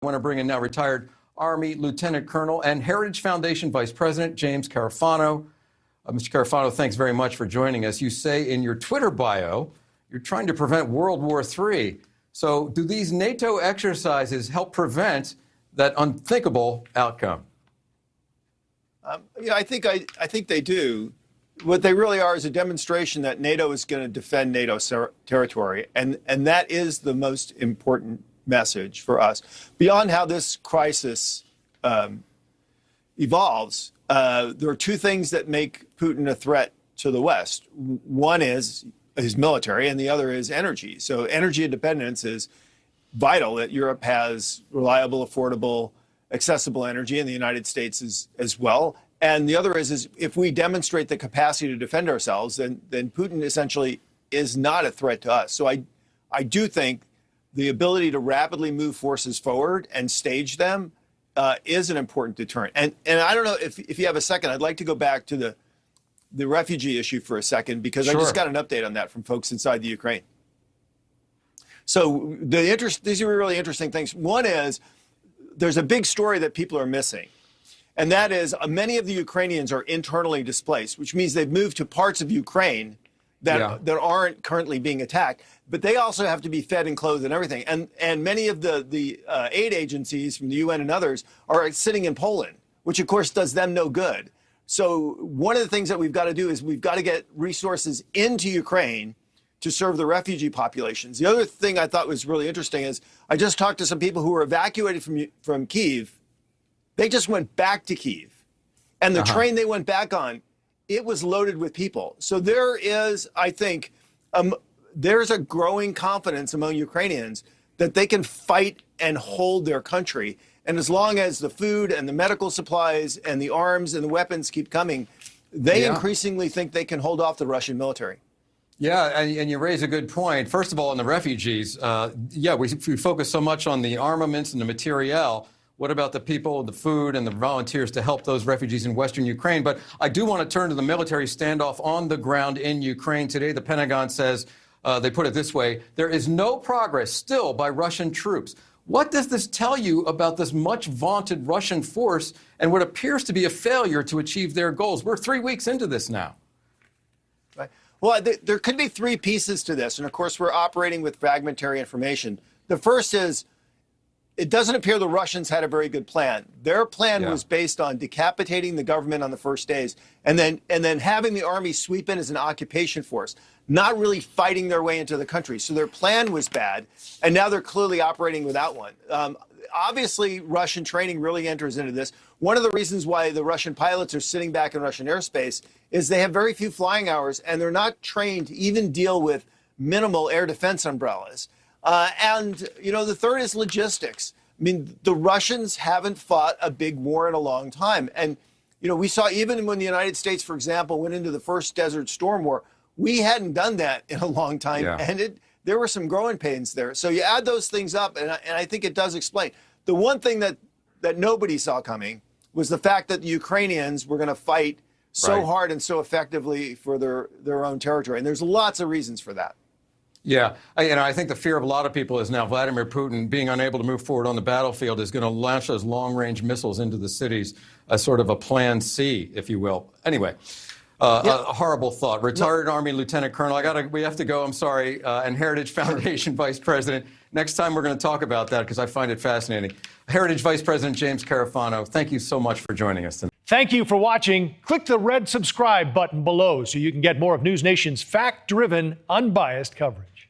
I want to bring in now retired Army Lieutenant Colonel and Heritage Foundation Vice President James Carafano. Mr. Carafano, thanks very much for joining us. You say in your Twitter bio, you're trying to prevent World War III. So do these NATO exercises help prevent that unthinkable outcome? I think they do. What they really are is a demonstration that NATO is going to defend NATO territory, and that is the most important message for us. Beyond how this crisis evolves, there are two things that make Putin a threat to the West. One is his military, and the other is energy. So energy independence is vital, that Europe has reliable, affordable, accessible energy, and the United States as well. And the other is if we demonstrate the capacity to defend ourselves, then Putin essentially is not a threat to us. So I do think the ability to rapidly move forces forward and stage them is an important deterrent. And I don't know if you have a second, I'd like to go back to the refugee issue for a second, because I just got an update on that from folks inside the Ukraine. So these are really interesting things. One is there's a big story that people are missing. And that is many of the Ukrainians are internally displaced, which means they've moved to parts of Ukraine that aren't currently being attacked. But they also have to be fed and clothed and everything. And many of the aid agencies from the UN and others are sitting in Poland, which of course does them no good. So one of the things that we've got to do is we've got to get resources into Ukraine to serve the refugee populations. The other thing I thought was really interesting is I just talked to some people who were evacuated from Kyiv. They just went back to Kyiv. And the train they went back on, it was loaded with people. So there is, I think, there's a growing confidence among Ukrainians that they can fight and hold their country. And as long as the food and the medical supplies and the arms and the weapons keep coming, they increasingly think they can hold off the Russian military. Yeah, and you raise a good point. First of all, on the refugees, we focus so much on the armaments and the materiel. What about the people, the food, and the volunteers to help those refugees in Western Ukraine? But I do want to turn to the military standoff on the ground in Ukraine today. The Pentagon says, they put it this way, there is no progress still by Russian troops. What does this tell you about this much vaunted Russian force and what appears to be a failure to achieve their goals? We're 3 weeks into this now. Right. Well, there could be three pieces to this. And of course, we're operating with fragmentary information. The first is, it doesn't appear the Russians had a very good plan. Their plan was based on decapitating the government on the first days and then having the army sweep in as an occupation force, not really fighting their way into the country. So their plan was bad, and now they're clearly operating without one. Obviously, Russian training really enters into this. One of the reasons why the Russian pilots are sitting back in Russian airspace is they have very few flying hours, and they're not trained to even deal with minimal air defense umbrellas. And, you know, the third is logistics. I mean, the Russians haven't fought a big war in a long time. And, you know, we saw even when the United States, for example, went into the first Desert Storm War, we hadn't done that in a long time. And there were some growing pains there. So you add those things up, and I think it does explain. The one thing that nobody saw coming was the fact that the Ukrainians were going to fight so hard and so effectively for their own territory. And there's lots of reasons for that. Yeah, I think the fear of a lot of people is now Vladimir Putin being unable to move forward on the battlefield is going to launch those long-range missiles into the cities as sort of a plan C, if you will. Anyway, a horrible thought. Retired Army Lieutenant Colonel, we have to go, I'm sorry, and Heritage Foundation Vice President. Next time we're going to talk about that because I find it fascinating. Heritage Vice President James Carafano, thank you so much for joining us tonight. Thank you for watching. Click the red subscribe button below so you can get more of NewsNation's fact-driven, unbiased coverage.